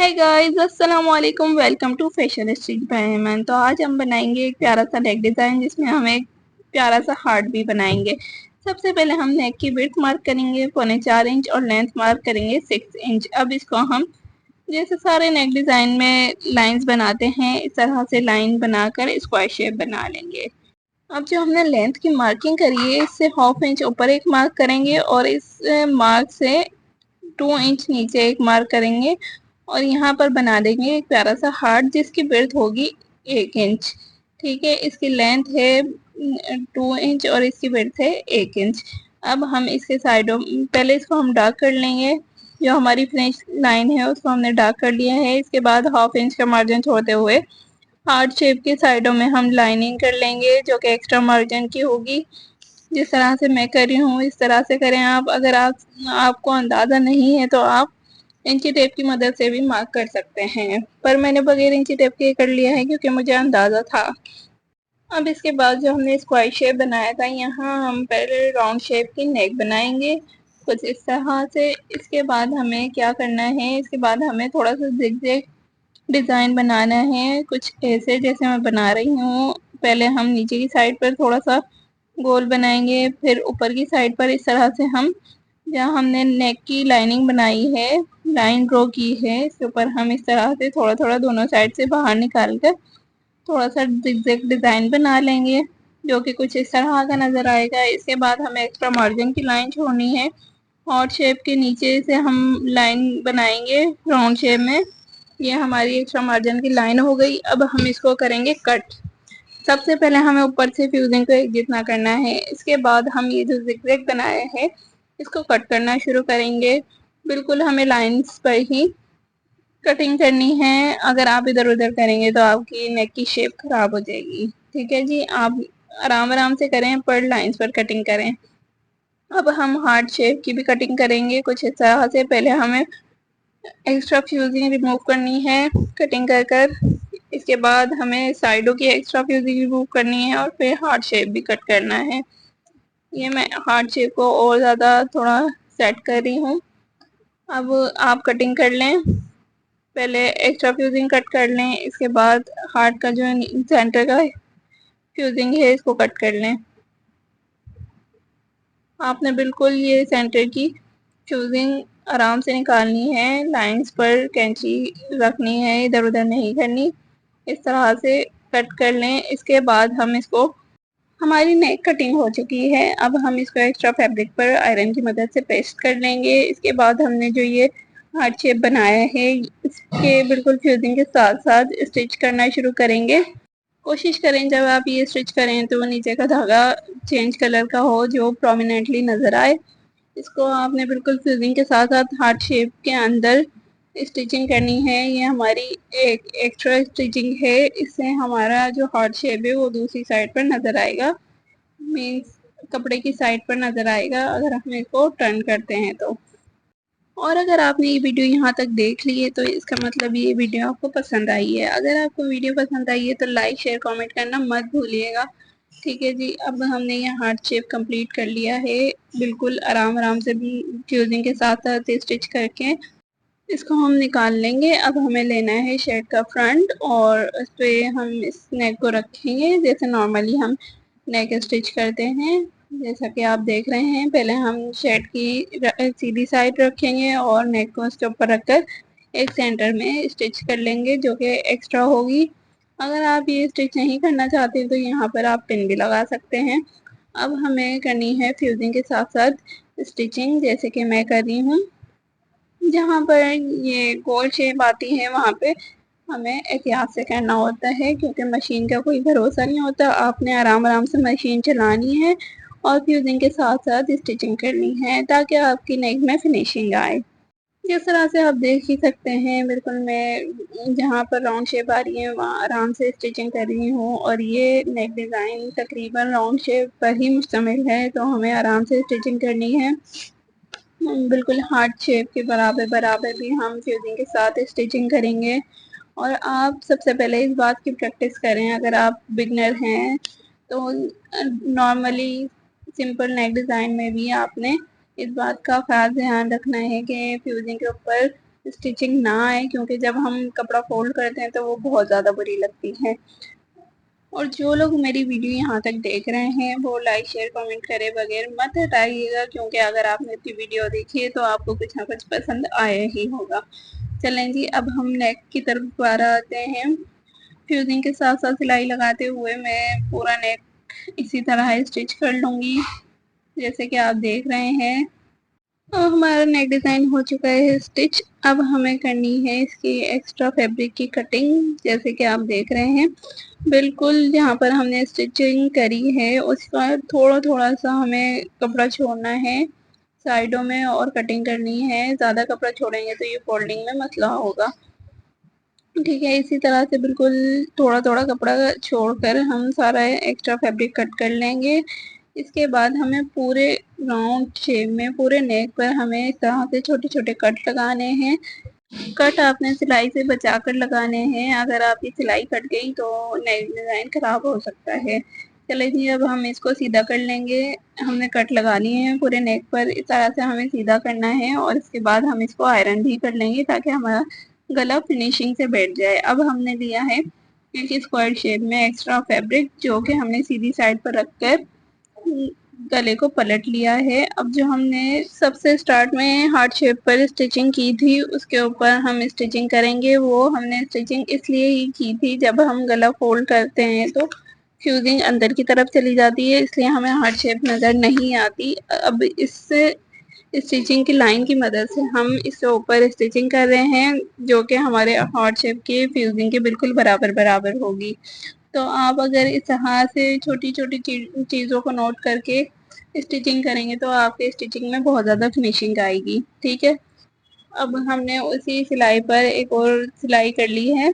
हाय guys, अस्सलाम वालेकुम। Welcome to fashion street by Aiman. तो आज हम बनाएंगे एक प्यारा सा नेक डिज़ाइन जिसमें हम एक प्यारा सा हार्ट भी बनाएंगे। सबसे पहले हम नेक की विड्थ मार्क करेंगे 4.25 इंच और लेंथ मार्क करेंगे 6 इंच। अब इसको हम जैसे सारे नेक डिज़ाइन में लाइंस बनाते हैं इस तरह से लाइन बनाकर स्क्वायर शेप बना लेंगे। अब जो हमने लेंथ की मार्किंग करी है इससे 1/2 इंच ऊपर एक मार्क करेंगे और इस मार्क से 2 इंच नीचे एक मार्क करेंगे और यहाँ पर बना देंगे एक प्यारा सा हार्ट जिसकी विड्थ होगी 1 इंच। ठीक है, इसकी लेंथ है 2 इंच और इसकी विड्थ है 1 इंच। अब हम इसके साइडों पहले इसको हम डार्क कर लेंगे। जो हमारी फिनिश लाइन है उसको हमने डार्क कर लिया है। इसके बाद 1/2 इंच का मार्जिन छोड़ते हुए हार्ट शेप के साइडों में हम लाइनिंग कर लेंगे जो कि एक्स्ट्रा मार्जिन की होगी। जिस तरह से मैं कर रही हूँ इस तरह से करें आप। अगर आपको अंदाज़ा नहीं है तो आप इंची टेप की मदद से भी मार्क कर सकते हैं, पर मैंने बगैर इंची टेप के कर लिया है क्योंकि मुझे अंदाज़ा था। अब इसके बाद जो हमने स्क्वायर शेप बनाया था यहाँ हम पहले राउंड शेप की नेक बनाएंगे कुछ इस तरह से। इसके बाद हमें क्या करना है, इसके बाद हमें थोड़ा सा ज़िगज़ैग डिज़ाइन बनाना है कुछ ऐसे जैसे मैं बना रही हूँ। पहले हम नीचे की साइड पर थोड़ा सा गोल बनाएंगे, फिर ऊपर की साइड पर इस तरह से हम जहाँ हमने नेक की लाइनिंग बनाई है, लाइन ड्रॉ की है, इसके ऊपर हम इस तरह से थोड़ा थोड़ा दोनों साइड से बाहर निकाल कर थोड़ा सा जिगजैग डिज़ाइन बना लेंगे जो कि कुछ इस तरह का नज़र आएगा। इसके बाद हमें एक्स्ट्रा मार्जिन की लाइन छोड़नी है। हार्ट शेप के नीचे से हम लाइन बनाएंगे राउंड शेप में। ये हमारी एक्स्ट्रा मार्जिन की लाइन हो गई। अब हम इसको करेंगे कट। सबसे पहले हमें ऊपर से फ्यूजिंग को एक जितना करना है। इसके बाद हम ये जो जिगजैग बनाया है इसको कट करना शुरू करेंगे। बिल्कुल हमें लाइंस पर ही कटिंग करनी है। अगर आप इधर उधर करेंगे तो आपकी नेक की शेप खराब हो जाएगी। ठीक है जी, आप आराम आराम से करें पर लाइंस पर कटिंग करें। अब हम हार्ट शेप की भी कटिंग करेंगे कुछ इस तरह से। पहले हमें एक्स्ट्रा फ्यूजिंग रिमूव करनी है कटिंग कर कर। इसके बाद हमें साइडों की एक्स्ट्रा फ्यूजिंग रिमूव करनी है और फिर हार्ट शेप भी कट करना है। ये मैं हार्ट शेप को और ज़्यादा थोड़ा सेट कर रही हूँ। अब आप कटिंग कर लें, पहले एक्स्ट्रा फ्यूजिंग कट कर लें, इसके बाद हार्ट का जो सेंटर का फ्यूजिंग है इसको कट कर लें। आपने बिल्कुल ये सेंटर की फ्यूजिंग आराम से निकालनी है, लाइंस पर कैंची रखनी है, इधर उधर नहीं करनी। इस तरह से कट कर लें। इसके बाद हम इसको, हमारी नेक कटिंग हो चुकी है। अब हम इसको एक्स्ट्रा फैब्रिक पर आयरन की मदद से पेस्ट कर लेंगे। इसके बाद हमने जो ये हार्ट शेप बनाया है इसके बिल्कुल फ्यूजिंग के साथ साथ स्टिच करना शुरू करेंगे। कोशिश करें जब आप ये स्टिच करें तो नीचे का धागा चेंज कलर का हो जो प्रोमिनेंटली नज़र आए। इसको आपने बिल्कुल फ्यूजिंग के साथ साथ हार्ट शेप के अंदर स्टिचिंग करनी है। ये हमारी एक एक्स्ट्रा स्टिचिंग है, इससे हमारा जो हार्ट शेप है वो दूसरी साइड पर नज़र आएगा, मीन्स कपड़े की साइड पर नज़र आएगा अगर हम इसको टर्न करते हैं तो। और अगर आपने ये वीडियो यहाँ तक देख ली है तो इसका मतलब ये वीडियो आपको पसंद आई है। अगर आपको वीडियो पसंद आई है तो लाइक शेयर कमेंट करना मत भूलिएगा। ठीक है जी, अब हमने ये हार्ट शेप कंप्लीट कर लिया है बिल्कुल आराम आराम से भी फ्यूजिंग के साथ साथ स्टिच करके। इसको हम निकाल लेंगे। अब हमें लेना है शर्ट का फ्रंट और उस पर हम इस नेक को रखेंगे जैसे नॉर्मली हम नेक स्टिच करते हैं। जैसा कि आप देख रहे हैं, पहले हम शर्ट की सीधी साइड रखेंगे और नेक को उसके ऊपर रखकर एक सेंटर में स्टिच कर लेंगे जो कि एक्स्ट्रा होगी। अगर आप ये स्टिच नहीं करना चाहते तो यहाँ पर आप पिन भी लगा सकते हैं। अब हमें करनी है फ्यूजिंग के साथ साथ स्टिचिंग जैसे कि मैं कर रही हूँ। जहाँ पर ये गोल शेप आती है वहाँ पे हमें एहतियात से करना होता है क्योंकि मशीन का कोई भरोसा नहीं होता। आपने आराम आराम से मशीन चलानी है और फ्यूजिंग के साथ साथ स्टिचिंग करनी है ताकि आपकी नेक में फिनिशिंग आए। जिस तरह से आप देख ही सकते हैं, बिल्कुल मैं जहाँ पर राउंड शेप आ रही है वहाँ आराम से स्टिचिंग कर रही हूँ और ये नेक डिज़ाइन तकरीबन राउंड शेप पर ही मुश्तमिल है तो हमें आराम से स्टिचिंग करनी है। बिल्कुल हार्ट शेप के बराबर बराबर भी हम फ्यूजिंग के साथ स्टिचिंग करेंगे। और आप सबसे पहले इस बात की प्रैक्टिस करें, अगर आप बिगनर हैं तो नॉर्मली सिंपल नेक डिज़ाइन में भी आपने इस बात का ख़ास ध्यान रखना है कि फ्यूजिंग के ऊपर स्टिचिंग ना आए, क्योंकि जब हम कपड़ा फोल्ड करते हैं तो वो बहुत ज़्यादा बुरी लगती है। और जो लोग मेरी वीडियो यहाँ तक देख रहे हैं वो लाइक शेयर कमेंट करे बगैर मत हटाइएगा, क्योंकि अगर आपने इतनी वीडियो देखी है तो आपको कुछ ना कुछ पसंद आया ही होगा। चलें जी, अब हम नेक की तरफ दोबारा आते हैं। फ्यूजिंग के साथ साथ सिलाई लगाते हुए मैं पूरा नेक इसी तरह स्टिच कर लूँगी, जैसे कि आप देख रहे हैं। अब हमारा नेक डिज़ाइन हो चुका है स्टिच। अब हमें करनी है इसकी एक्स्ट्रा फैब्रिक की कटिंग, जैसे कि आप देख रहे हैं। बिल्कुल जहाँ पर हमने स्टिचिंग करी है उसका थोड़ा थोड़ा सा हमें कपड़ा छोड़ना है साइडों में, और कटिंग करनी है। ज़्यादा कपड़ा छोड़ेंगे तो ये फोल्डिंग में मसला होगा। ठीक है, इसी तरह से बिल्कुल थोड़ा थोड़ा कपड़ा छोड़कर हम सारा एक्स्ट्रा फैब्रिक कट कर लेंगे। इसके बाद हमें पूरे राउंड शेप में पूरे नेक पर हमें इस तरह से छोटे छोटे कट लगाने हैं। कट आपने सिलाई से बचा कर लगाने हैं, अगर आपकी सिलाई कट गई तो नेक डिज़ाइन खराब हो सकता है। चले जी, अब हम इसको सीधा कर लेंगे। हमने कट लगा लिए हैं पूरे नेक पर, इस तरह से हमें सीधा करना है और इसके बाद हम इसको आयरन भी कर लेंगे ताकि हमारा गला फिनिशिंग से बैठ जाए। अब हमने लिया है एक स्क्वायर शेप में एक्स्ट्रा फैब्रिक, जो कि हमने सीधी साइड पर रखकर गले को पलट लिया है। अब जो हमने सबसे स्टार्ट में हार्ट शेप पर स्टिचिंग की थी उसके ऊपर हम स्टिचिंग करेंगे। वो हमने स्टिचिंग इसलिए ही की थी, जब हम गला फोल्ड करते हैं तो फ्यूजिंग अंदर की तरफ चली जाती है, इसलिए हमें हार्ट शेप नज़र नहीं आती। अब इससे स्टिचिंग की लाइन की मदद से हम इससे ऊपर स्टिचिंग कर रहे हैं, जो कि हमारे हार्ट शेप के फ्यूजिंग के बिल्कुल बराबर बराबर होगी। तो आप अगर इस तरह से छोटी छोटी चीज़ों को नोट करके स्टिचिंग करेंगे तो आपके स्टिचिंग में बहुत ज़्यादा फिनिशिंग आएगी। ठीक है, अब हमने उसी सिलाई पर एक और सिलाई कर ली है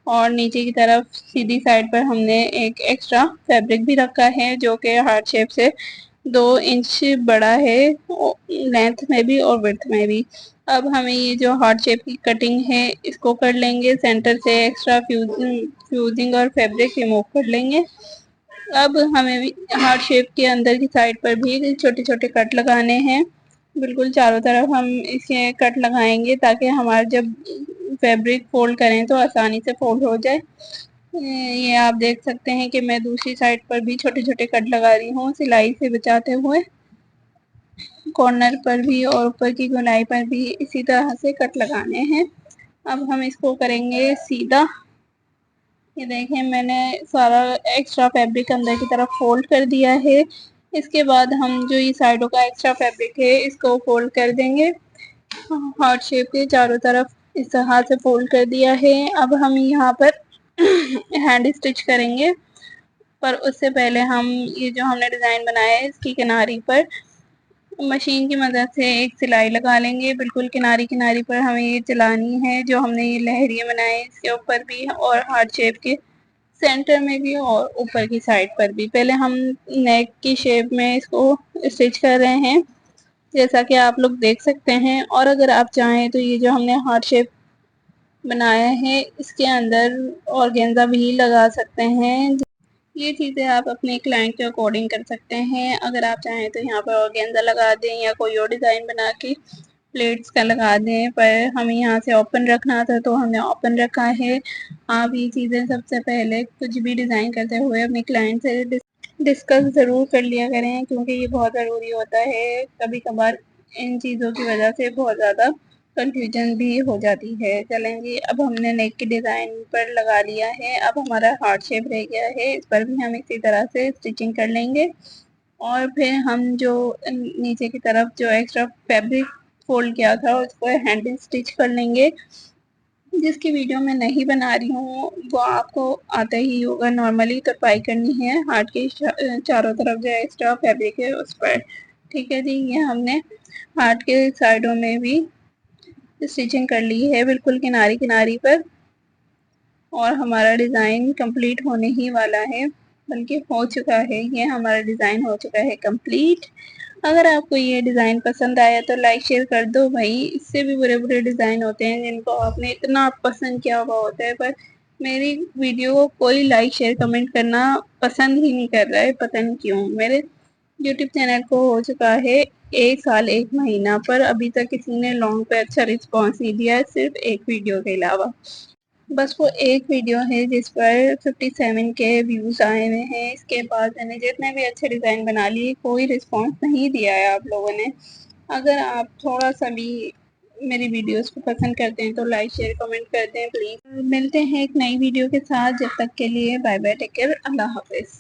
और नीचे की तरफ सीधी साइड पर हमने एक एक्स्ट्रा फैब्रिक भी रखा है, जो कि हार्ट शेप से 2 इंच बड़ा है लेंथ में भी और विड्थ में भी। अब हमें ये जो हार्ट शेप की कटिंग है इसको कर लेंगे, सेंटर से एक्स्ट्रा फ्यूजिंग और फैब्रिक रिमूव कर लेंगे। अब हमें भी हार्ट शेप के अंदर की साइड पर भी छोटे छोटे कट लगाने हैं। बिल्कुल चारों तरफ हम इसे कट लगाएंगे ताकि हमारा जब फैब्रिक फोल्ड करें तो आसानी से फोल्ड हो जाए। ये आप देख सकते हैं कि मैं दूसरी साइड पर भी छोटे छोटे कट लगा रही हूँ सिलाई से बचाते हुए। कॉर्नर पर भी और ऊपर की गोलाई पर भी इसी तरह से कट लगाने हैं। अब हम इसको करेंगे सीधा। ये देखें, मैंने सारा एक्स्ट्रा फैब्रिक अंदर की तरफ फोल्ड कर दिया है। इसके बाद हम जो ये साइडों का एक्स्ट्रा फैब्रिक है इसको फोल्ड कर देंगे। हार्ट शेप के चारों तरफ इस तरह से फोल्ड कर दिया है। अब हम यहाँ पर हैंड स्टिच करेंगे, पर उससे पहले हम ये जो हमने डिज़ाइन बनाया है इसकी किनारी पर मशीन की मदद से एक सिलाई लगा लेंगे। बिल्कुल किनारी किनारी पर हमें ये चलानी है, जो हमने ये लहरियाँ बनाए इसके ऊपर भी और हार्ट शेप के सेंटर में भी और ऊपर की साइड पर भी। पहले हम नेक की शेप में इसको स्टिच कर रहे हैं, जैसा कि आप लोग देख सकते हैं। और अगर आप चाहें तो ये जो हमने हार्ट शेप बनाया है इसके अंदर ऑर्गेन्जा भी लगा सकते हैं। ये चीज़ें आप अपने क्लाइंट के अकॉर्डिंग कर सकते हैं। अगर आप चाहें तो यहाँ पर ऑर्गेन्जा लगा दें या कोई और डिज़ाइन बना के प्लेट्स का लगा दें, पर हमें यहाँ से ओपन रखना था तो हमने ओपन रखा है। आप ये चीज़ें सबसे पहले कुछ भी डिज़ाइन करते हुए अपने क्लाइंट से डिस्कस ज़रूर कर लिया करें, क्योंकि ये बहुत ज़रूरी होता है। कभी कभार इन चीज़ों की वजह से बहुत ज़्यादा कंफ्यूजन भी हो जाती है। चलें जी, अब हमने नेक के डिज़ाइन पर लगा लिया है। अब हमारा हार्ट शेप रह गया है, इस पर भी हम इसी तरह से स्टिचिंग कर लेंगे। और फिर हम जो नीचे की तरफ जो एक्स्ट्रा फैब्रिक फोल्ड किया था उसको हैंड स्टिच कर लेंगे, जिसकी वीडियो मैं नहीं बना रही हूँ वो आपको आता ही होगा। नॉर्मली तरपाई करनी है हार्ट के चारों तरफ जो एक्स्ट्रा फैब्रिक है उस पर। ठीक है जी, ये हमने हार्ट के साइडों में भी स्टिचिंग कर ली है बिल्कुल किनारी किनारी पर, और हमारा डिज़ाइन कंप्लीट होने ही वाला है, बल्कि हो चुका है। ये हमारा डिज़ाइन हो चुका है कंप्लीट। अगर आपको ये डिज़ाइन पसंद आया तो लाइक शेयर कर दो भाई। इससे भी बुरे बुरे डिज़ाइन होते हैं जिनको आपने इतना पसंद किया हुआ होता है, पर मेरी वीडियो को कोई लाइक शेयर कमेंट करना पसंद ही नहीं कर रहा है, पता नहीं क्यों। मेरे यूट्यूब चैनल को हो चुका है 1 साल 1 महीना, पर अभी तक किसी ने लॉन्ग पे अच्छा रिस्पॉन्स नहीं दिया है, सिर्फ एक वीडियो के अलावा। बस वो एक वीडियो है जिस पर 57 के व्यूज़ आए हुए हैं। इसके बाद मैंने जितने भी अच्छे डिज़ाइन बना लिए, कोई रिस्पॉन्स नहीं दिया है आप लोगों ने। अगर आप थोड़ा सा भी मेरी वीडियोस को पसंद करते हैं तो लाइक शेयर कमेंट करते हैं प्लीज़। मिलते हैं एक नई वीडियो के साथ, जब तक के लिए बाय बाय, टेक केयर, अल्लाह हाफिज़।